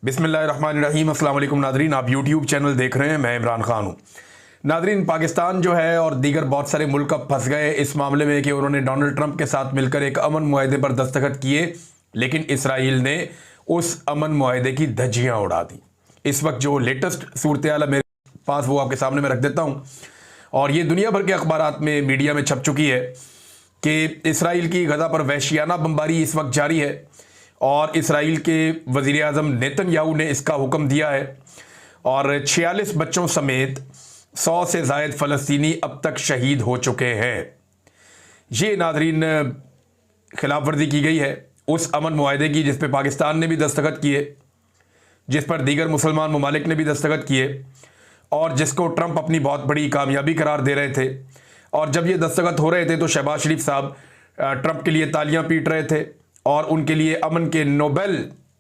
बिस्मिल्लाहिर्रहमानिर्रहीम। अस्सलाम वालेकुम नादरीन, आप यूट्यूब चैनल देख रहे हैं। मैं इमरान खान हूँ। नादरीन, पाकिस्तान जो है और दीगर बहुत सारे मुल्क अब फंस गए इस मामले में कि उन्होंने डोनाल्ड ट्रंप के साथ मिलकर एक अमन मुआहदे पर दस्तखत किए, लेकिन इसराइल ने उस अमन मुआहदे की धज्जियाँ उड़ा दी। इस वक्त जो लेटेस्ट सूरत हाल है मेरे पास, वो आपके सामने मैं रख देता हूँ। और ये दुनिया भर के अखबारात में, मीडिया में छप चुकी है कि इसराइल की गजा पर वहशियाना बमबारी इस वक्त जारी है और इसराइल के वज़ीर आज़म नेतन्याहू ने इसका हुक्म दिया है और 46 बच्चों समेत 100 से ज़ायद फ़लस्तीनी अब तक शहीद हो चुके हैं। ये नाज़रीन खिलाफ वर्जी की गई है उस अमन मुआहदे की जिस पर पाकिस्तान ने भी दस्तखत किए, जिस पर दीगर मुसलमान ममालिक ने भी दस्तखत किए और जिसको ट्रंप अपनी बहुत बड़ी कामयाबी करार दे रहे थे। और जब ये दस्तखत हो रहे थे तो शहबाज शरीफ साहब ट्रंप के लिए तालियां पीट रहे थे और उनके लिए अमन के नोबेल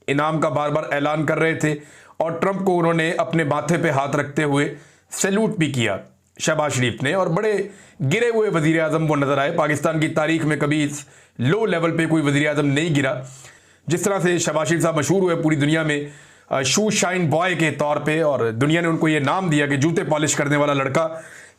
इनाम का बार बार ऐलान कर रहे थे और ट्रंप को उन्होंने अपने माथे पे हाथ रखते हुए सैल्यूट भी किया शहबाज शरीफ ने। और बड़े गिरे हुए वज़ीर आज़म वो नज़र आए। पाकिस्तान की तारीख में कभी इस लो लेवल पे कोई वज़ीर आज़म नहीं गिरा जिस तरह से शहबाज शरीफ साहब मशहूर हुए पूरी दुनिया में शू शाइन बॉय के तौर पे, और दुनिया ने उनको ये नाम दिया कि जूते पॉलिश करने वाला लड़का।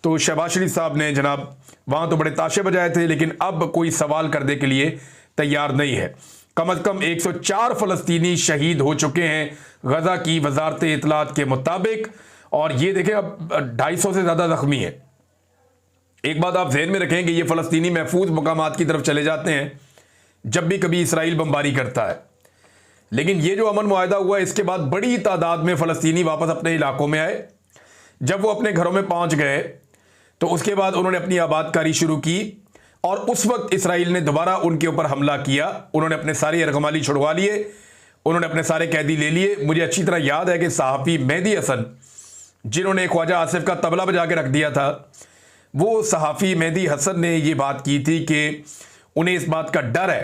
तो शहबाज शरीफ साहब ने जनाब वहाँ तो बड़े ताशे बजाए थे, लेकिन अब कोई सवाल करने के लिए तैयार नहीं है। कम अज़ कम 104 फ़लस्तीनी शहीद हो चुके हैं गजा की वजारत इत्तलात के मुताबिक, और ये देखें अब 250 से ज़्यादा ज़ख्मी है। एक बात आप ज़हन में रखें कि ये फ़लस्तीनी महफूज मकामात की तरफ चले जाते हैं जब भी कभी इसराइल बमबारी करता है, लेकिन ये जो अमन मुआहदा हुआ इसके बाद बड़ी तादाद में फ़लस्तीनी वापस अपने इलाकों में आए। जब वो अपने घरों में पहुंच गए तो उसके बाद उन्होंने अपनी आबादकारी शुरू की और उस वक्त इसराइल ने दोबारा उनके ऊपर हमला किया। उन्होंने अपने सारे यरगमाली छुड़वा लिए, उन्होंने अपने सारे कैदी ले लिए। मुझे अच्छी तरह याद है कि सहाफ़ी मेहदी हसन, जिन्होंने ख्वाजा आसिफ का तबला बजा के रख दिया था, वो सहाफ़ी मेहदी हसन ने ये बात की थी कि उन्हें इस बात का डर है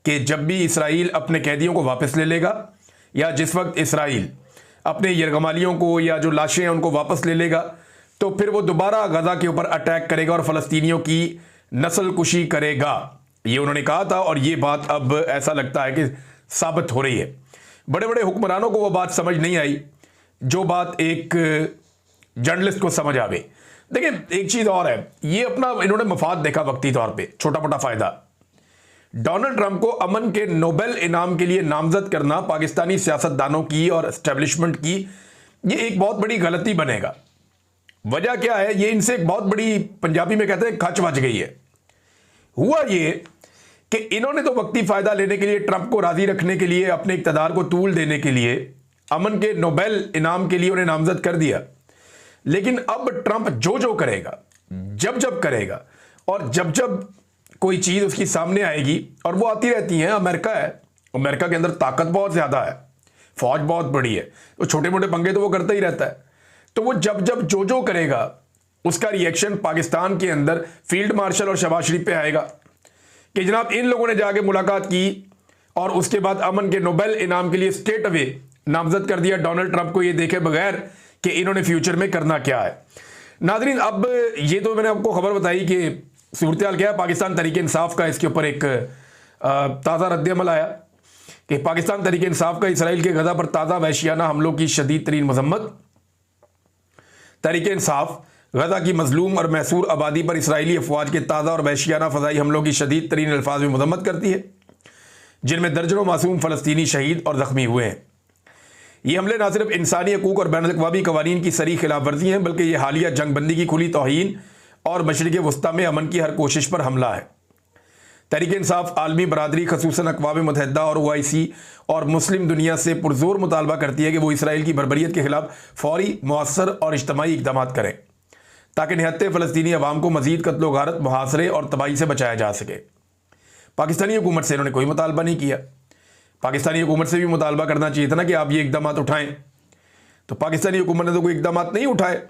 कि जब भी इसराइल अपने कैदियों को वापस ले लेगा या जिस वक्त इसराइल अपने यरगमालियों को या जो लाशें हैं उनको वापस ले लेगा, तो फिर वो दोबारा गजा के ऊपर अटैक करेगा और फ़लस्तीनियों की नस्ल कुशी करेगा। ये उन्होंने कहा था और ये बात अब ऐसा लगता है कि साबित हो रही है। बड़े बड़े हुक्मरानों को वो बात समझ नहीं आई जो बात एक जर्नलिस्ट को समझ आवे। देखिए एक चीज़ और है, ये अपना इन्होंने मफाद देखा वक्ती तौर पे, छोटा मोटा फ़ायदा। डोनाल्ड ट्रंप को अमन के नोबेल इनाम के लिए नामजद करना पाकिस्तानी सियासतदानों की और एस्टेब्लिशमेंट की ये एक बहुत बड़ी गलती बनेगा। वजह क्या है, ये इनसे एक बहुत बड़ी, पंजाबी में कहते हैं, खच बच गई है। हुआ ये कि इन्होंने तो वक्ती फायदा लेने के लिए, ट्रंप को राजी रखने के लिए, अपने इक़्तिदार को तूल देने के लिए अमन के नोबेल इनाम के लिए उन्हें नामजद कर दिया। लेकिन अब ट्रंप जो जो करेगा, जब जब करेगा और जब जब कोई चीज़ उसकी सामने आएगी, और वो आती रहती हैं, अमेरिका है, अमेरिका के अंदर ताकत बहुत ज़्यादा है, फौज बहुत बड़ी है, तो छोटे मोटे पंगे तो वो करता ही रहता है। तो वो जब जब जो जो करेगा उसका रिएक्शन पाकिस्तान के अंदर फील्ड मार्शल और शहबाज शरीफ पे आएगा कि जनाब इन लोगों ने जाके मुलाकात की और उसके बाद अमन के नोबेल इनाम के लिए स्ट्रेट अवे नामजद कर दिया डोनाल्ड ट्रंप को, ये देखे बगैर कि इन्होंने फ्यूचर में करना क्या है। नाजरीन, अब ये तो मैंने आपको खबर बताई कि सूरत हाल क्या है। पाकिस्तान तहरीक इंसाफ का इसके ऊपर एक ताज़ा रद्दअमल आया कि पाकिस्तान तहरीक इंसाफ का इसराइल के गजा पर ताज़ा वहशियाना हमलों की शदीद तरीन मजम्मत। तहरीक इंसाफ गजा की मजलूम और महसूर आबादी पर इसराइली अफवाज के ताज़ा और वहशियाना फ़ज़ाई हमलों की शदीद तरीन अल्फाज में मजम्मत करती है, जिनमें दर्जनों मासूम फ़लस्तीनी शहीद और ज़ख्मी हुए हैं। ये हमले न सिर्फ इंसानी हकूक़ और बैनुल-अक़वामी क़वानीन की सरी खिलाफ वर्जी हैं, बल्कि ये हालिया जंगबंदी की खुली तौहीन और मशरिक़ वस्ता में अमन की हर कोशिश पर हमला है। तहरीक इंसाफ आलमी बरादरी, खसूसन अक़वाम मुत्तहिदा और OIC और मुस्लिम दुनिया से पुरजोर मुतालबा करती है कि वो इसराइल की बर्बरियत के खिलाफ फौरी, मौसर और इज्तमाही इक़दाम करें ताकि निहत्ते फ़लस्तीनी अवाम को मज़ीद कत्लो गारत, मुहासरे और तबाही से बचाया जा सके। पाकिस्तानी हुकूमत से इन्होंने कोई मुतालबा नहीं किया। पाकिस्तानी हुकूमत से भी मुतालबा करना चाहिए था ना कि आप ये इक़दाम उठाएँ, तो पाकिस्तानी हुकूमत ने तो कोई इक़दाम नहीं उठाए।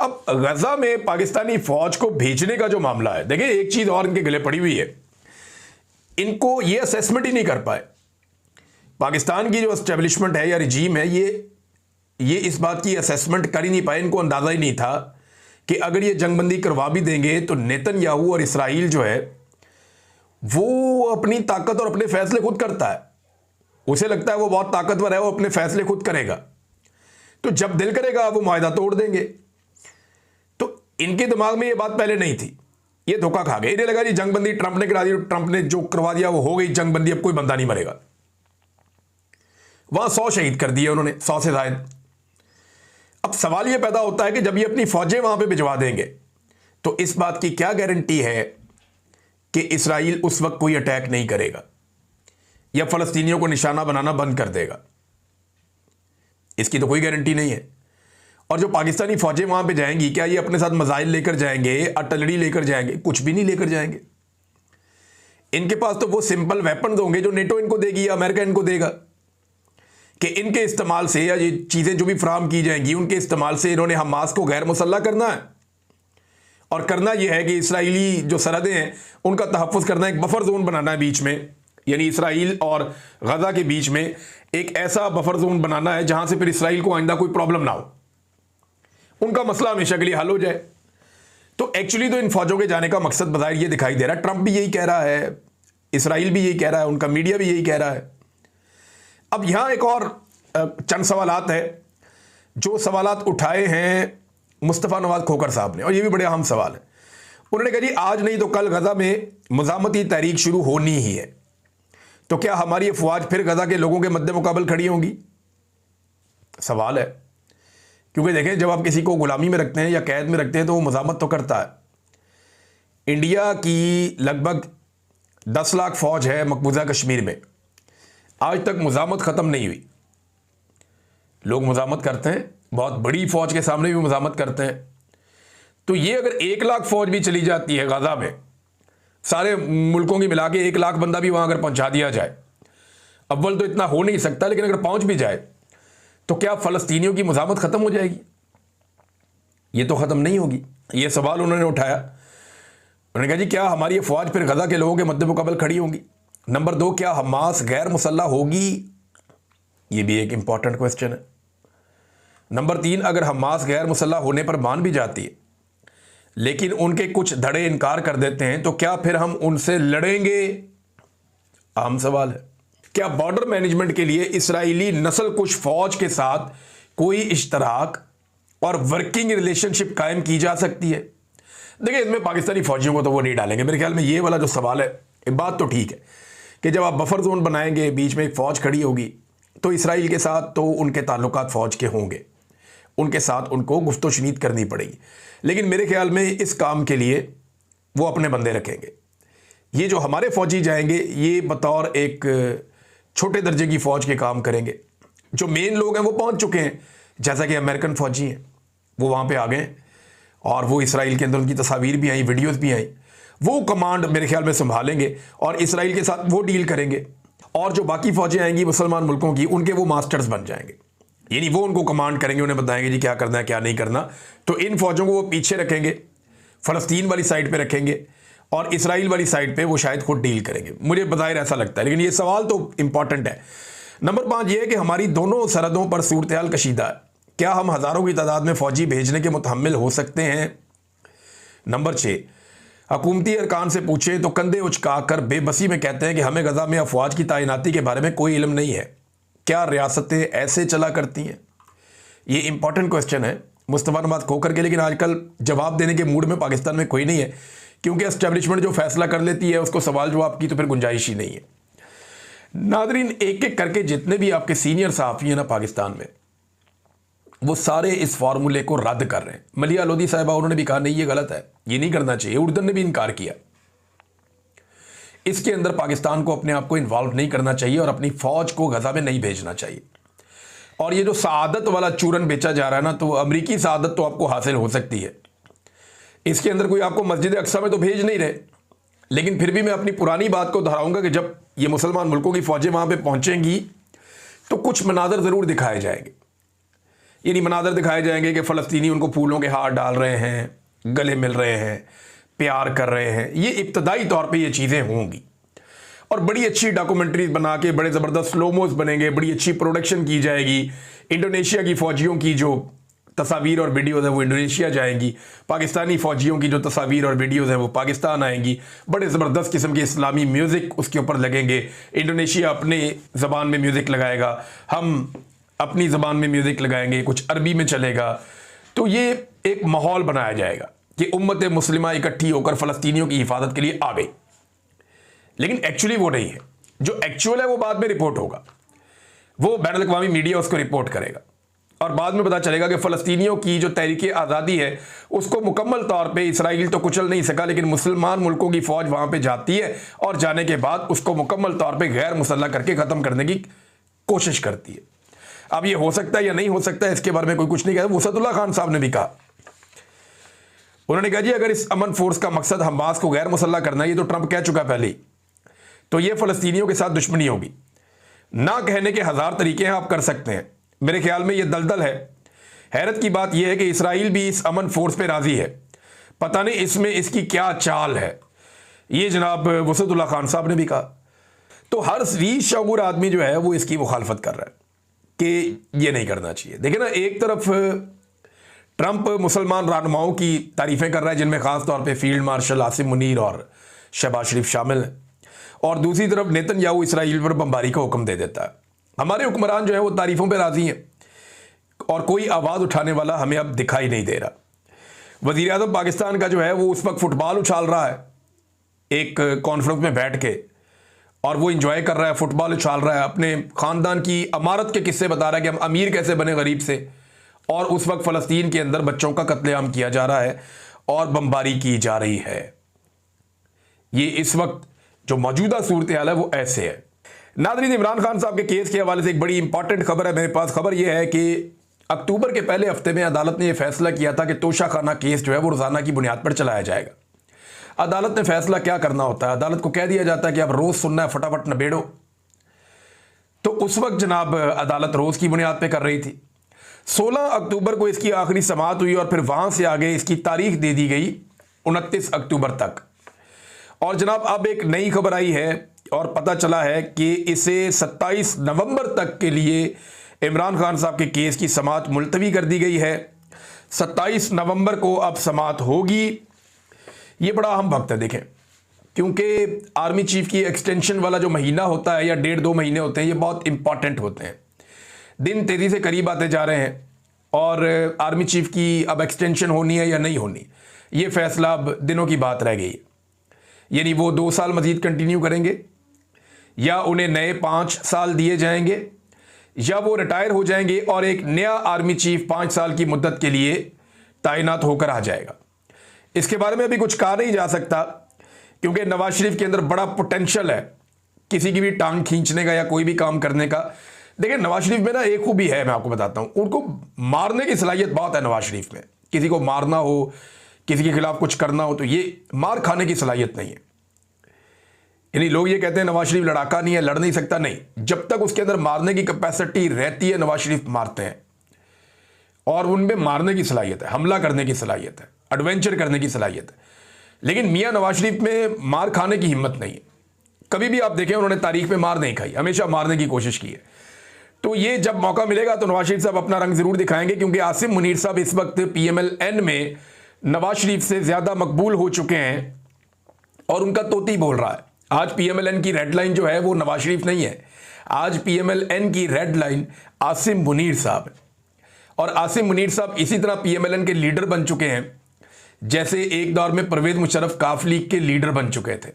अब गजा में पाकिस्तानी फ़ौज को भेजने का जो मामला है, देखिए एक चीज़ और इनके गले पड़ी हुई है, इनको ये असेसमेंट ही नहीं कर पाए। पाकिस्तान की जो एस्टेब्लिशमेंट है या रिजीम है, ये इस बात की असेसमेंट कर ही नहीं पाए। इनको अंदाज़ा ही नहीं था कि अगर ये जंगबंदी करवा भी देंगे तो नेतन्याहू और इसराइल जो है वो अपनी ताकत और अपने फैसले खुद करता है। उसे लगता है वो बहुत ताकतवर है, वो अपने फैसले खुद करेगा, तो जब दिल करेगा वो माहिदा तोड़ देंगे। तो इनके दिमाग में ये बात पहले नहीं थी, ये धोखा खा गए। इन्हें लगा जी जंगबंदी ट्रंप ने करा दी, ट्रंप ने जो करवा दिया वो हो गई जंगबंदी, अब कोई बंदा नहीं मरेगा। वहां 100 शहीद कर दिए उन्होंने, 100 से ज्यादा। अब सवाल यह पैदा होता है कि जब ये अपनी फौजें वहां पे भिजवा देंगे तो इस बात की क्या गारंटी है कि इसराइल उस वक्त कोई अटैक नहीं करेगा या फलस्तीनियों को निशाना बनाना बंद कर देगा? इसकी तो कोई गारंटी नहीं है। और जो पाकिस्तानी फौजें वहां पे जाएंगी, क्या ये अपने साथ मिसाइल लेकर जाएंगे, आर्टिलरी लेकर जाएंगे? कुछ भी नहीं लेकर जाएंगे। इनके पास तो वो सिंपल वेपन होंगे जो नेटो इनको देगी या अमेरिका इनको देगा, कि इनके इस्तेमाल से या ये चीजें जो भी फराहम की जाएंगी उनके इस्तेमाल से इन्होंने हमास को गैर मुसल्लह करना है। और करना यह है कि इसराइली जो सरहदें हैं उनका तहफ़्फ़ुज़ करना, एक बफर जोन बनाना है बीच में, यानी इसराइल और गजा के बीच में एक ऐसा बफर जोन बनाना है जहां से फिर इसराइल को आइंदा कोई प्रॉब्लम ना हो, उनका मसला हमेशा के लिए हल हो जाए। तो एक्चुअली तो इन फौजों के जाने का मकसद बज़ाहिर ये दिखाई दे रहा है, ट्रंप भी यही कह रहा है, इसराइल भी यही कह रहा है, उनका मीडिया भी यही कह रहा है। अब यहां एक और चंद सवालात है जो सवालात उठाए हैं मुस्तफ़ा नवाज खोखर साहब ने, और ये भी बड़े अहम सवाल है। उन्होंने कहा जी आज नहीं तो कल गजा में मुज़ामती तहरीक शुरू होनी ही है, तो क्या हमारी अफवाज फिर गजा के लोगों के मद्दे मुकाबल खड़ी होंगी? सवाल है, क्योंकि देखें जब आप किसी को गुलामी में रखते हैं या कैद में रखते हैं तो वो मुज़ामत तो करता है। इंडिया की लगभग 10 लाख फौज है मकबूजा कश्मीर में, आज तक मुज़ामत ख़त्म नहीं हुई। लोग मुज़ामत करते हैं, बहुत बड़ी फौज के सामने भी मुज़ामत करते हैं। तो ये अगर 1 लाख फौज भी चली जाती है गाज़ा में, सारे मुल्कों की मिला के 1 लाख बंदा भी वहां अगर पहुंचा दिया जाए, अव्वल तो इतना हो नहीं सकता, लेकिन अगर पहुंच भी जाए तो क्या फ़लस्तीनियों की मुज़ामत ख़त्म हो जाएगी? ये तो ख़त्म नहीं होगी। ये सवाल उन्होंने उठाया। उन्होंने कहा जी क्या हमारी अफवाज फिर गजा के लोगों के मद्दे मुकाबल खड़ी होंगी? नंबर 2, क्या हमास गैर मुसल्लह होगी? ये भी एक इंपॉर्टेंट क्वेश्चन है। नंबर 3, अगर हमास गैर मुसल्लह होने पर मान भी जाती है लेकिन उनके कुछ धड़े इनकार कर देते हैं, तो क्या फिर हम उनसे लड़ेंगे? अहम सवाल है। क्या बॉर्डर मैनेजमेंट के लिए इसराइली नस्ल कुश फौज के साथ कोई इश्तराक और वर्किंग रिलेशनशिप कायम की जा सकती है? देखिए इसमें पाकिस्तानी फौजियों को तो वो नहीं डालेंगे मेरे ख्याल में। ये वाला जो सवाल है, एक बात तो ठीक है कि जब आप बफर जोन बनाएंगे, बीच में एक फ़ौज खड़ी होगी, तो इसराइल के साथ तो उनके ताल्लुकात फ़ौज के होंगे, उनके साथ उनको गुफ्तशनीद करनी पड़ेगी। लेकिन मेरे ख्याल में इस काम के लिए वो अपने बंदे रखेंगे। ये जो हमारे फ़ौजी जाएंगे ये बतौर एक छोटे दर्जे की फ़ौज के काम करेंगे। जो मेन लोग हैं वो पहुंच चुके हैं, जैसा कि अमेरिकन फ़ौजी हैं वो वहाँ पे आ गए और वो इसराइल के अंदर उनकी तस्वीर भी आई, वीडियोज़ भी आई। वो कमांड मेरे ख्याल में संभालेंगे और इसराइल के साथ वो डील करेंगे। और जो बाकी फ़ौजें आएंगी मुसलमान मुल्कों की, उनके वो मास्टर्स बन जाएंगे, यानी वो उनको कमांड करेंगे, उन्हें बताएंगे जी क्या करना है क्या नहीं करना। तो इन फ़ौजों को वो पीछे रखेंगे, फ़लस्तीन वाली साइड पे रखेंगे और इसराइल वाली साइड पे वो शायद खुद डील करेंगे। मुझे बज़ाहिर ऐसा लगता है, लेकिन ये सवाल तो इंपॉर्टेंट है। नंबर 5 ये है कि हमारी दोनों सरहदों पर सूरत हाल कशीदा है, क्या हम हज़ारों की तादाद में फ़ौजी भेजने के मुतहम्मिल हो सकते हैं? नंबर 6, हुकूमती अरकान से पूछें तो कंधे उचका कर बेबसी में कहते हैं कि हमें गजा में अफवाज की तैनाती के बारे में कोई इल्म नहीं है। क्या रियासतें ऐसे चला करती हैं? ये इंपॉर्टेंट क्वेश्चन है मुस्तफ़ा नवाज खोखर के, लेकिन आजकल जवाब देने के मूड में पाकिस्तान में कोई नहीं है, क्योंकि एस्टेब्लिशमेंट जो फैसला कर लेती है उसको सवाल जवाब की तो फिर गुंजाइश ही नहीं है। नादरीन, एक एक करके जितने भी आपके सीनियर सहाफ़ी हैं ना पाकिस्तान में, वो सारे इस फार्मूले को रद्द कर रहे हैं। मलिया लोधी साहिबा उन्होंने भी कहा नहीं ये गलत है, ये नहीं करना चाहिए। उर्दन ने भी इनकार किया। इसके अंदर पाकिस्तान को अपने आप को इन्वॉल्व नहीं करना चाहिए और अपनी फौज को गजा में नहीं भेजना चाहिए। और ये जो सआदत वाला चूरन बेचा जा रहा है ना, तो अमरीकी सआदत तो आपको हासिल हो सकती है, इसके अंदर कोई आपको मस्जिद अक्सा में तो भेज नहीं रहे। लेकिन फिर भी मैं अपनी पुरानी बात को दोहराऊंगा कि जब ये मुसलमान मुल्कों की फौजें वहां पर पहुंचेंगी तो कुछ मनाजर ज़रूर दिखाए जाएंगे। यानी मनाजर दिखाए जाएंगे कि फ़लस्तीनी उनको फूलों के हार डाल रहे हैं, गले मिल रहे हैं, प्यार कर रहे हैं। ये इब्तदाई तौर पे ये चीज़ें होंगी और बड़ी अच्छी डॉक्यूमेंट्रीज बना के बड़े ज़बरदस्त स्लोमोस बनेंगे, बड़ी अच्छी प्रोडक्शन की जाएगी। इंडोनेशिया की फ़ौजियों की जो तस्वीर और वीडियोज़ हैं वो इंडोनेशिया जाएंगी, पाकिस्तानी फ़ौजियों की जो तस्वीर और वीडियोज़ हैं वो पाकिस्तान आएंगी, बड़े ज़बरदस्त किस्म के इस्लामी म्यूज़िक उसके ऊपर लगेंगे। इंडोनेशिया अपने ज़बान में म्यूज़िक लगाएगा, हम अपनी ज़बान में म्यूज़िक लगाएंगे, कुछ अरबी में चलेगा। तो ये एक माहौल बनाया जाएगा कि उम्मत मुस्लिमा इकट्ठी होकर फ़लस्तीनियों की हिफाजत के लिए आ गई। लेकिन एक्चुअली वो नहीं है, जो एक्चुअल है वो बाद में रिपोर्ट होगा, वो बैनुल अक़वामी मीडिया उसको रिपोर्ट करेगा और बाद में पता चलेगा कि फ़लस्तीनियों की जो तहरीक आज़ादी है उसको मुकम्मल तौर पे इसराइल तो कुचल नहीं सका, लेकिन मुसलमान मुल्कों की फ़ौज वहाँ पे जाती है और जाने के बाद उसको मुकम्मल तौर पे गैर मुसल्लह करके ख़त्म करने की कोशिश करती है। अब ये हो सकता है या नहीं हो सकता है, इसके बारे में कोई कुछ नहीं कहा। वसअतुल्लाह खान साहब ने भी कहा, उन्होंने कहा जी अगर इस अमन फोर्स का मकसद हमास को गैर मुसल्लह करना है, ये तो ट्रंप कह चुका पहले ही, तो ये फ़लस्तीनियों के साथ दुश्मनी होगी। ना कहने के हज़ार तरीके हैं, आप कर सकते हैं। मेरे ख्याल में ये दलदल है। हैरत की बात यह है कि इसराइल भी इस अमन फोर्स पे राज़ी है, पता नहीं इसमें इसकी क्या चाल है। ये जनाब वसअतुल्लाह खान साहब ने भी कहा। तो हर रीश शऊर आदमी जो है वो इसकी मुखालफत कर रहा है कि ये नहीं करना चाहिए। देखिए ना, एक तरफ ट्रंप मुसलमान रहनुमाओं की तारीफ़ें कर रहा है, जिनमें ख़ास तौर पे फील्ड मार्शल आसिम मुनीर और शहबाज शरीफ शामिल हैं, और दूसरी तरफ नेतन्याहू इसराइल पर बमबारी का हुक्म दे देता है। हमारे हुक्मरान जो है वो तारीफ़ों पे राज़ी हैं और कोई आवाज़ उठाने वाला हमें अब दिखाई नहीं दे रहा। वज़ीर आज़म पाकिस्तान का जो है वो उस वक्त फुटबॉल उछाल रहा है एक कॉन्फ्रेंस में बैठ के, और वो इंजॉय कर रहा है, फुटबॉल उछाल रहा है, अपने ख़ानदान की अमारत के किस्से बता रहा है कि हम अमीर कैसे बने गरीब से। और उस वक्त फ़लस्तीन के अंदर बच्चों का कत्लेआम किया जा रहा है और बमबारी की जा रही है। ये इस वक्त जो मौजूदा सूरत हाल है वो ऐसे है। नाज़रीन, इमरान खान साहब के केस के हवाले से एक बड़ी इंपॉर्टेंट खबर है मेरे पास। खबर यह है कि अक्टूबर के पहले हफ्ते में अदालत ने यह फैसला किया था कि तोशा खाना केस जो है वो रोज़ाना की बुनियाद पर चलाया जाएगा। अदालत ने फैसला क्या करना होता है, अदालत को कह दिया जाता है कि अब रोज़ सुनना है, फटाफट निबेड़ो। तो उस वक्त जनाब अदालत रोज़ की बुनियाद पर कर रही थी। 16 अक्टूबर को इसकी आखिरी समाअत हुई और फिर वहाँ से आगे इसकी तारीख दे दी गई 29 अक्टूबर तक। और जनाब अब एक नई खबर आई है और पता चला है कि इसे 27 नवंबर तक के लिए इमरान खान साहब के केस की समाअत मुलतवी कर दी गई है। 27 नवंबर को अब समाअत होगी। ये बड़ा अहम वक्त है देखें, क्योंकि आर्मी चीफ की एक्सटेंशन वाला जो महीना होता है या 1.5-2 महीने होते हैं, ये बहुत इंपॉर्टेंट होते हैं। दिन तेज़ी से करीब आते जा रहे हैं और आर्मी चीफ की अब एक्सटेंशन होनी है या नहीं होनी, ये फैसला अब दिनों की बात रह गई है। यानी वो 2 साल मजीद कंटिन्यू करेंगे या उन्हें नए 5 साल दिए जाएंगे या वो रिटायर हो जाएंगे और एक नया आर्मी चीफ 5 साल की मुद्दत के लिए तैनात होकर आ जाएगा। इसके बारे में अभी कुछ कहा नहीं जा सकता, क्योंकि नवाज शरीफ के अंदर बड़ा पोटेंशियल है किसी की भी टांग खींचने का या कोई भी काम करने का। देखिए, नवाज शरीफ में ना एक खूबी है, मैं आपको बताता हूँ, उनको मारने की सलाहियत बहुत है नवाज शरीफ में। किसी को मारना हो, किसी के खिलाफ कुछ करना हो, तो ये मार खाने की सलाहियत नहीं है। यानी लोग ये कहते हैं नवाज शरीफ लड़ाका नहीं है, लड़ नहीं सकता, नहीं, जब तक उसके अंदर मारने की कैपेसिटी रहती है नवाज शरीफ मारते हैं और उनमें मारने की सलाहियत है, हमला करने की सलाहियत है, एडवेंचर करने की सलाहियत है। लेकिन मियाँ नवाज शरीफ में मार खाने की हिम्मत नहीं है। कभी भी आप देखें उन्होंने तारीख में मार नहीं खाई, हमेशा मारने की कोशिश की है। तो ये जब मौका मिलेगा तो नवाज शरीफ साहब अपना रंग जरूर दिखाएंगे, क्योंकि आसिम मुनीर साहब इस वक्त PMLN में नवाज शरीफ से ज़्यादा मकबूल हो चुके हैं और उनका तोती बोल रहा है। आज PMLN की रेड लाइन जो है वो नवाज शरीफ नहीं है, आज PMLN की रेड लाइन आसिम मुनीर साहब है। और आसिम मुनीर साहब इसी तरह PMLN के लीडर बन चुके हैं जैसे एक दौर में परवेज़ मुशर्रफ काफ लीग के लीडर बन चुके थे।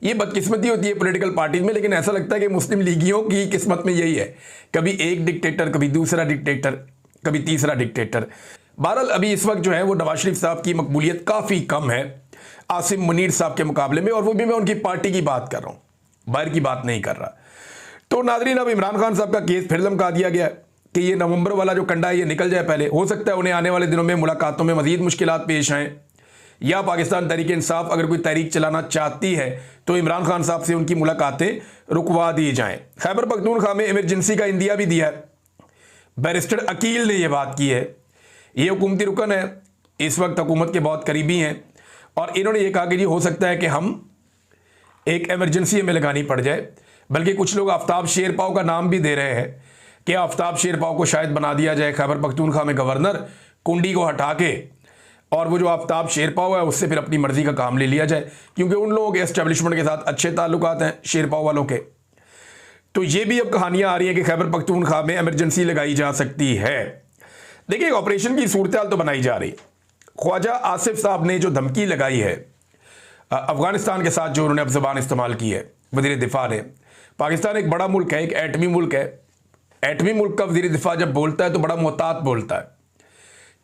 ये बदकिस्मती होती है पॉलिटिकल पार्टीज में, लेकिन ऐसा लगता है कि मुस्लिम लीगियों की किस्मत में यही है, कभी एक डिक्टेटर, कभी दूसरा डिक्टेटर, कभी तीसरा डिक्टेटर। बहरहाल अभी इस वक्त जो है वो नवाज शरीफ साहब की मकबूलियत काफ़ी कम है आसिम मुनीर साहब के मुकाबले में, और वो भी मैं उनकी पार्टी की बात कर रहा हूँ, बाहर की बात नहीं कर रहा। तो नाज़रीन, अब इमरान खान साहब का केस फिर लमका दिया गया कि ये नवंबर वाला जो कंडा है ये निकल जाए पहले। हो सकता है उन्हें आने वाले दिनों में मुलाकातों में मजीद मुश्किलात पेश आएँ, या पाकिस्तान तहरीक इंसाफ अगर कोई तहरीक चलाना चाहती है तो इमरान खान साहब से उनकी मुलाकातें रुकवा दी जाएं। खैबर पख्तूनख्वा में इमरजेंसी का इंदिया भी दिया है। बैरिस्टर अकील ने यह बात की है, ये हुकूमती रुकन है, इस वक्त हुकूमत के बहुत करीबी हैं, और इन्होंने ये कहा कि जी हो सकता है कि हम एक एमरजेंसी हमें लगानी पड़ जाए। बल्कि कुछ लोग आफ्ताब शेरपाव का नाम भी दे रहे हैं कि आफ्ताब शेरपाव को शायद बना दिया जाए खैबर पख्तूनख्वा में गवर्नर, कुंडी को हटा के, और वो जो आफ्ताब शेरपाव है उससे फिर अपनी मर्जी का काम ले लिया जाए, क्योंकि उन लोगों के एस्टेब्लिशमेंट के साथ अच्छे ताल्लुकात हैं शेरपाव वालों के। तो ये भी अब कहानियां आ रही हैं कि खैबर पख्तूनख्वा में इमरजेंसी लगाई जा सकती है। देखिए, ऑपरेशन की सूरत हाल तो बनाई जा रही है। ख्वाजा आसिफ साहब ने जो धमकी लगाई है अफगानिस्तान के साथ, जो उन्होंने अब जबान इस्तेमाल की है वज़ीर दिफा ने, पाकिस्तान एक बड़ा मुल्क है, एक एटमी मुल्क है। एटमी मुल्क का वज़ीर दिफा जब बोलता है तो बड़ा मोहतात बोलता है।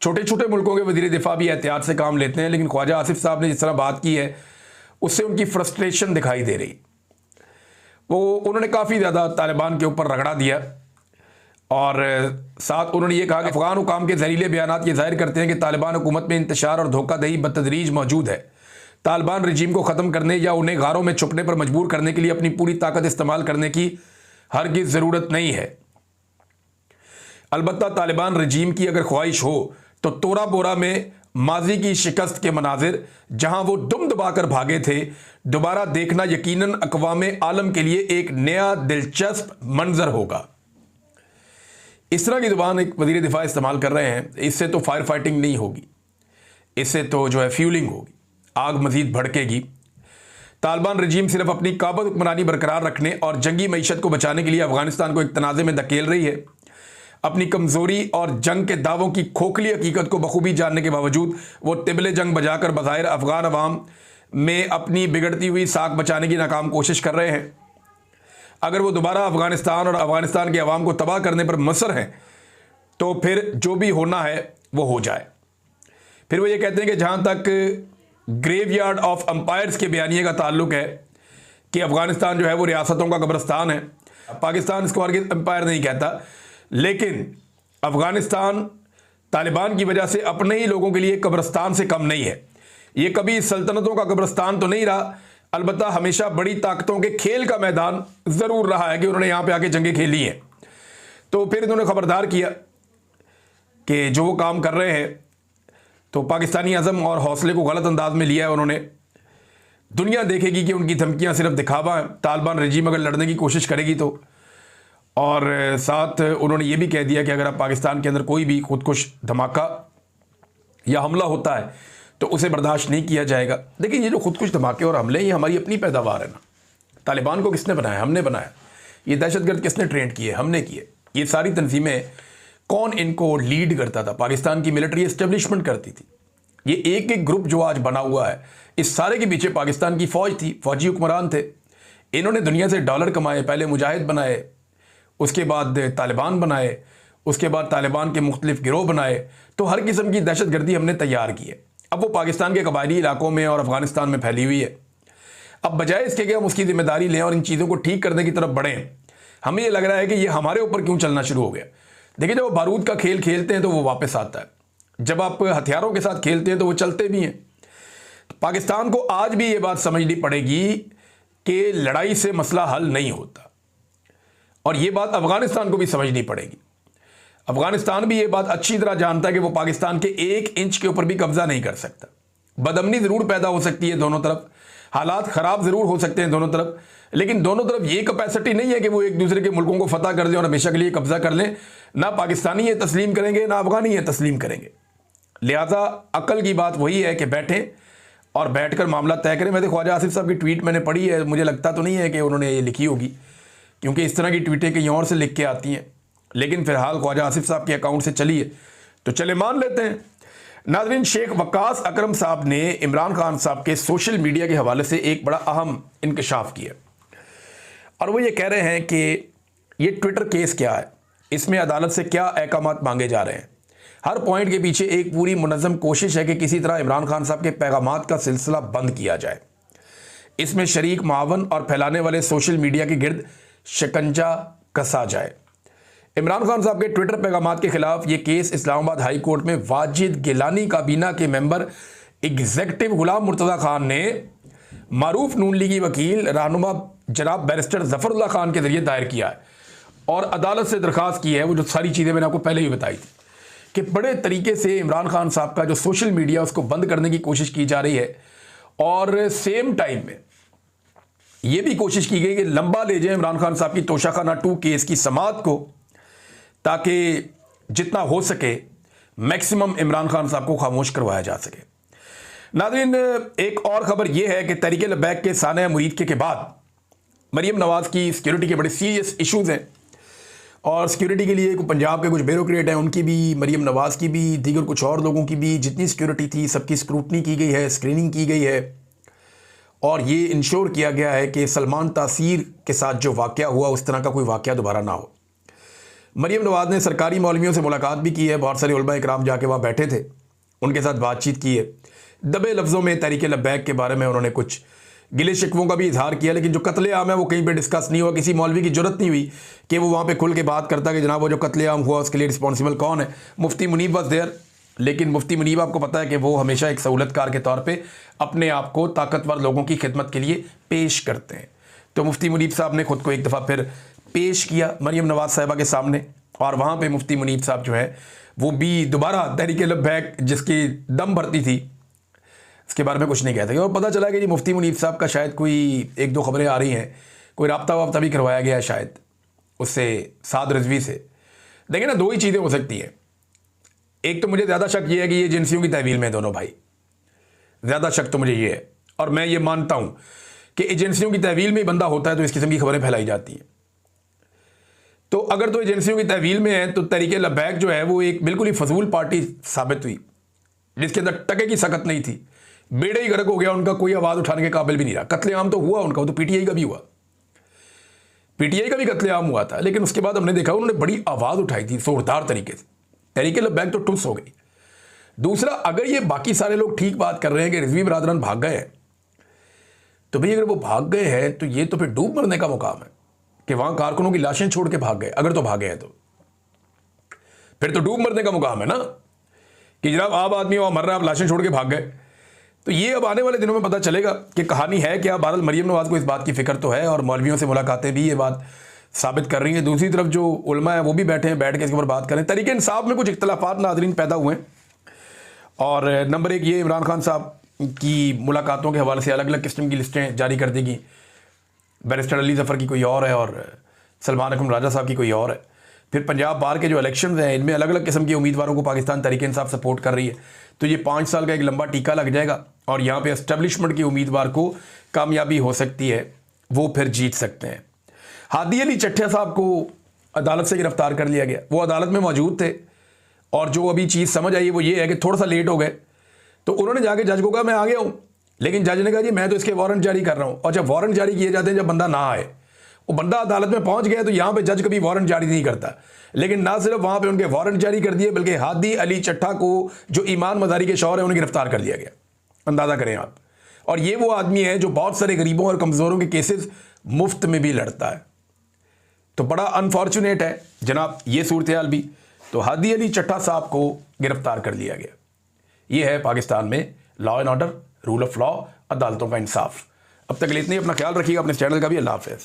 छोटे छोटे मुल्कों के वज़ीर दिफा भी एहतियात से काम लेते हैं, लेकिन ख्वाजा आसिफ साहब ने जिस तरह बात की है उससे उनकी फ्रस्ट्रेशन दिखाई दे रही। उन्होंने काफ़ी ज़्यादा तालिबान के ऊपर रगड़ा दिया, और साथ उन्होंने ये कहा कि अफगान हुकाम के जहरीले बयानात ये जाहिर करते हैं कि तालिबान हुकूमत में इंतशार और धोखाधही बतदरीज मौजूद है। तालिबान रजीम को ख़त्म करने या उन्हें गारों में छुपने पर मजबूर करने के लिए अपनी पूरी ताकत इस्तेमाल करने की हरगिज़ ज़रूरत नहीं है। अलबत्ता तालिबान रजीम की अगर ख्वाहिश हो तो तोरा बोरा में माजी की शिकस्त के मनाजिर, जहां वो दुम दबाकर भागे थे, दोबारा देखना यकीनन अक़वाम आलम के लिए एक नया दिलचस्प मंजर होगा। इस तरह की ज़ुबान एक वज़ीर दिफा इस्तेमाल कर रहे हैं। इससे तो फायर फाइटिंग नहीं होगी, इससे तो जो है फ्यूलिंग होगी, आग मज़ीद भड़केगी। तालिबान रजीम सिर्फ अपनी काबज़ हुक्मरानी बरकरार रखने और जंगी मईशत को बचाने के लिए अफगानिस्तान को एक तनाज़े में धकेल रही है। अपनी कमज़ोरी और जंग के दावों की खोखली हकीकत को बखूबी जानने के बावजूद वो तिबले जंग बजाकर बज़ाहिर अफ़गान अवाम में अपनी बिगड़ती हुई साख बचाने की नाकाम कोशिश कर रहे हैं। अगर वो दोबारा अफ़गानिस्तान और अफ़गानिस्तान के अवाम को तबाह करने पर मुसर हैं तो फिर जो भी होना है वो हो जाए। फिर वो ये कहते हैं कि जहाँ तक ग्रेवयार्ड ऑफ एम्पायर्स के बयानिए का ताल्लुक है कि अफ़गानिस्तान जो है वो रियासतों का कब्रिस्तान है। पाकिस्तान इसको हरगिज़ एम्पायर नहीं कहता, लेकिन अफ़गानिस्तान तालिबान की वजह से अपने ही लोगों के लिए कब्रिस्तान से कम नहीं है। ये कभी सल्तनतों का कब्रिस्तान तो नहीं रहा, अलबत्ता हमेशा बड़ी ताकतों के खेल का मैदान ज़रूर रहा है कि उन्होंने यहाँ पे आके जंगें खेली हैं। तो फिर इन्होंने ख़बरदार किया कि जो वो काम कर रहे हैं तो पाकिस्तानी अज़म और हौसले को गलत अंदाज में लिया है उन्होंने। दुनिया देखेगी कि उनकी धमकियाँ सिर्फ दिखावा है। तालिबान रजीम अगर लड़ने की कोशिश करेगी तो, और साथ उन्होंने ये भी कह दिया कि अगर आप पाकिस्तान के अंदर कोई भी खुदकुश धमाका या हमला होता है तो उसे बर्दाश्त नहीं किया जाएगा। देखिए, ये जो खुदकुश धमाके और हमले, ये हमारी अपनी पैदावार है ना। तालिबान को किसने बनाया? हमने बनाया। ये दहशतगर्द किसने ट्रेंड किए? हमने किए। ये सारी तंजीमें कौन इनको लीड करता था? पाकिस्तान की मिलिट्री एस्टेब्लिशमेंट करती थी। ये एक एक ग्रुप जो आज बना हुआ है, इस सारे के पीछे पाकिस्तान की फ़ौज थी, फ़ौजी हुक्मरान थे। इन्होंने दुनिया से डॉलर कमाए, पहले मुजाहिद बनाए, उसके बाद तालिबान बनाए, उसके बाद तालिबान के मुख्तलिफ गिरोह बनाए। तो हर किस्म की दहशतगर्दी हमने तैयार की है। अब वो पाकिस्तान के कबायली इलाकों में और अफ़गानिस्तान में फैली हुई है। अब बजाय इसके कि हम उसकी जिम्मेदारी लें और इन चीज़ों को ठीक करने की तरफ बढ़ें, हमें ये लग रहा है कि ये हमारे ऊपर क्यों चलना शुरू हो गया। देखिए, जब वो बारूद का खेल खेलते हैं तो वो वापस आता है, जब आप हथियारों के साथ खेलते हैं तो वो चलते भी हैं। तो पाकिस्तान को आज भी ये बात समझनी पड़ेगी कि लड़ाई से मसला हल नहीं होता, और ये बात अफ़गानिस्तान को भी समझनी पड़ेगी। अफ़गानिस्तान भी ये बात अच्छी तरह जानता है कि वो पाकिस्तान के 1 इंच के ऊपर भी कब्जा नहीं कर सकता। बदअमनी ज़रूर पैदा हो सकती है दोनों तरफ, हालात ख़राब ज़रूर हो सकते हैं दोनों तरफ, लेकिन दोनों तरफ ये कैपेसिटी नहीं है कि वो एक दूसरे के मुल्कों को फतह कर दें और हमेशा के लिए कब्जा कर लें। ना पाकिस्तानी ये तस्लीम करेंगे, ना अफ़गानी ये तस्लीम करेंगे। लिहाजा अक्ल की बात वही है कि बैठें और बैठ कर मामला तय करें। वैसे ख्वाजा आसिफ साहब की ट्वीट मैंने पढ़ी है, मुझे लगता तो नहीं है कि उन्होंने ये लिखी होगी, क्योंकि इस तरह की ट्वीटें कहीं और से लिख के आती हैं। लेकिन फ़िलहाल ख्वाजा आसिफ साहब के अकाउंट से चली है तो चले मान लेते हैं। नाज़रीन, शेख वक्कास अकरम साहब ने इमरान खान साहब के सोशल मीडिया के हवाले से एक बड़ा अहम इंकशाफ किया, और वो ये कह रहे हैं कि ये ट्विटर केस क्या है, इसमें अदालत से क्या अहकामात मांगे जा रहे हैं। हर पॉइंट के पीछे एक पूरी मुनज़्ज़म कोशिश है कि किसी तरह इमरान खान साहब के पैगामात का सिलसिला बंद किया जाए। इसमें शरीक मावन और फैलाने वाले सोशल मीडिया के गिर्द शिकंजा कसा जाए। इमरान खान साहब के ट्विटर पैगामात के खिलाफ ये केस इस्लामाबाद हाई कोर्ट में वाजिद गिलानी काबीना के मेंबर एग्जेक्टिव गुलाम मुर्तज़ा खान ने मारूफ नून लीगी वकील रहनुमा जनाब बैरिस्टर ज़फ़रुल्लाह खान के जरिए दायर किया है, और अदालत से दरख्वास्त की है। वो जो सारी चीज़ें मैंने आपको पहले ही बताई थी कि बड़े तरीके से इमरान खान साहब का जो सोशल मीडिया उसको बंद करने की कोशिश की जा रही है, और सेम टाइम में ये भी कोशिश की गई कि लंबा ले जाए इमरान खान साहब की तोशाखाना 2 केस की समाअत को, ताकि जितना हो सके मैक्सिमम इमरान खान साहब को खामोश करवाया जा सके। नाज़रीन, एक और खबर यह है कि तहरीक लब्बैक के सानिया मुरीद के बाद मरीम नवाज़ की सिक्योरिटी के बड़े सीरियस इश्यूज़ हैं और सिक्योरिटी के लिए पंजाब के कुछ ब्यूरोक्रेट हैं, उनकी भी, मरीम नवाज़ की भी, दीगर कुछ और लोगों की भी, जितनी सिक्योरिटी थी सबकी स्क्रूटनी की गई है, स्क्रीनिंग की गई है और ये इंश्योर किया गया है कि सलमान तासीर के साथ जो वाक़या हुआ उस तरह का कोई वाक़या दोबारा ना हो। मरीम नवाज़ ने सरकारी मौलवियों से मुलाकात भी की है, बहुत सारे उलमा इकराम जाके वहाँ बैठे थे, उनके साथ बातचीत की है। दबे लफ्ज़ों में तहरीक लब्बैक के बारे में उन्होंने कुछ गिले शिकवों का भी इजहार किया, लेकिन जो कत्लेआम है वो कहीं पे डिस्कस नहीं हुआ। किसी मौलवी की जरूरत नहीं हुई कि वो वहाँ पे खुल के बात करता कि जनाब वो जो कत्लेआम हुआ उसके लिए रिस्पॉन्सिबल कौन है। मुफ्ती मुनीब वॉज देयर, लेकिन मुफ्ती मुनीब आपको पता है कि वो हमेशा एक सहूलतकार के तौर पर अपने आप को ताकतवर लोगों की खिदमत के लिए पेश करते हैं। तो मुफ्ती मुनीब साहब ने खुद को एक दफ़ा फिर पेश किया मरीम नवाज़ साहिबा के सामने और वहाँ पर मुफ्ती मुनीब साहब जो है वो भी दोबारा तहरीक लब्बैक जिसकी दम भरती थी इसके बारे में कुछ नहीं कहते। और पता चला कि जी मुफ्ती मुनीब साहब का शायद कोई एक दो खबरें आ रही हैं, कोई राब्ता वाब्ता भी करवाया गया है शायद उससे, साद रिजवी से। देखिए ना, दो ही चीज़ें हो सकती हैं। एक तो मुझे ज़्यादा शक ये है कि ये एजेंसियों की तहवील में दोनों भाई, ज़्यादा शक तो मुझे ये है और मैं ये मानता हूँ कि एजेंसियों की तहवील में ही बंदा होता है तो इस किस्म की खबरें फैलाई जाती हैं। तो अगर तो एजेंसियों की तहवील में है तो तहरीक लब्बैक जो है वो एक बिल्कुल ही फजूल पार्टी साबित हुई जिसके अंदर टके की सकत नहीं थी। बेड़े ही गर्क हो गया उनका, कोई आवाज़ उठाने के काबिल भी नहीं रहा। कत्लेआम तो हुआ उनका, वो तो पीटीआई का भी हुआ, पीटीआई का भी कत्लेआम हुआ था, लेकिन उसके बाद हमने देखा उन्होंने बड़ी आवाज़ उठाई थी जोरदार तरीके से। तहरीक लब्बैक तो टुस हो गई। दूसरा, अगर ये बाकी सारे लोग ठीक बात कर रहे हैं कि रिजवी बरादरान भाग गए हैं, तो भाई अगर वो भाग गए हैं तो ये तो फिर डूब मरने का मुकाम है कि वहां कारकुनों की लाशें छोड़ के भाग गए। अगर तो भागे हैं तो फिर तो डूब मरने का मुकाम है ना कि जनाब आम आदमी वहां मर रहा है, आप लाशें छोड़ के भाग गए। तो ये अब आने वाले दिनों में पता चलेगा कि कहानी है क्या। बहरहाल मरीम नवाज़ को इस बात की फ़िक्र तो है और मौलवियों से मुलाकातें भी ये बात साबित कर रही हैं। दूसरी तरफ जो उलमा है वो भी बैठे हैं, बैठ के इसके ऊपर बात करें। तरीके इंसाफ में कुछ इख्तलाफात नाज़रीन पैदा हुए हैं और नंबर एक ये, इमरान खान साहब की मुलाकातों के हवाले से अलग अलग किस्म की लिस्टें जारी कर देगी। बैरिस्टर अली ज़फ़र की कोई और है और सलमान अकरम राजा साहब की कोई और है। फिर पंजाब बार के जो इलेक्शन हैं इनमें अलग अलग किस्म के उम्मीदवारों को पाकिस्तान तहरीक इंसाफ सपोर्ट कर रही है। तो ये 5 साल का एक लंबा टीका लग जाएगा और यहाँ पे एस्टेब्लिशमेंट के उम्मीदवार को कामयाबी हो सकती है, वो फिर जीत सकते हैं। हादी अली चट्ठा साहब को अदालत से गिरफ्तार कर लिया गया, वो अदालत में मौजूद थे और जो अभी चीज़ समझ आई वो ये है कि थोड़ा सा लेट हो गए तो उन्होंने जाके जज को कहा मैं आ गया हूँ, लेकिन जज ने कहा जी मैं तो इसके वारंट जारी कर रहा हूँ। और जब वारंट जारी किए जाते हैं जब बंदा ना आए, वो बंदा अदालत में पहुंच गया तो यहाँ पे जज कभी वारंट जारी नहीं करता। लेकिन ना सिर्फ वहाँ पे उनके वारंट जारी कर दिए बल्कि हादी अली चट्ठा को जो ईमान मज़ारी के शौहर है उन्हें गिरफ्तार कर लिया गया। अंदाज़ा करें आप। और ये वो आदमी है जो बहुत सारे गरीबों और कमज़ोरों के केसेस मुफ्त में भी लड़ता है। तो बड़ा अनफॉर्चुनेट है जनाब ये सूरत हाल भी। तो हादी अली चट्ठा साहब को गिरफ्तार कर लिया गया। ये है पाकिस्तान में law and order, rule of law, अदालतों का इंसाफ। अब तक इतनी अपना ख्याल रखिएगा, अपने चैनल का भी। अल्लाह हाफ़िज़।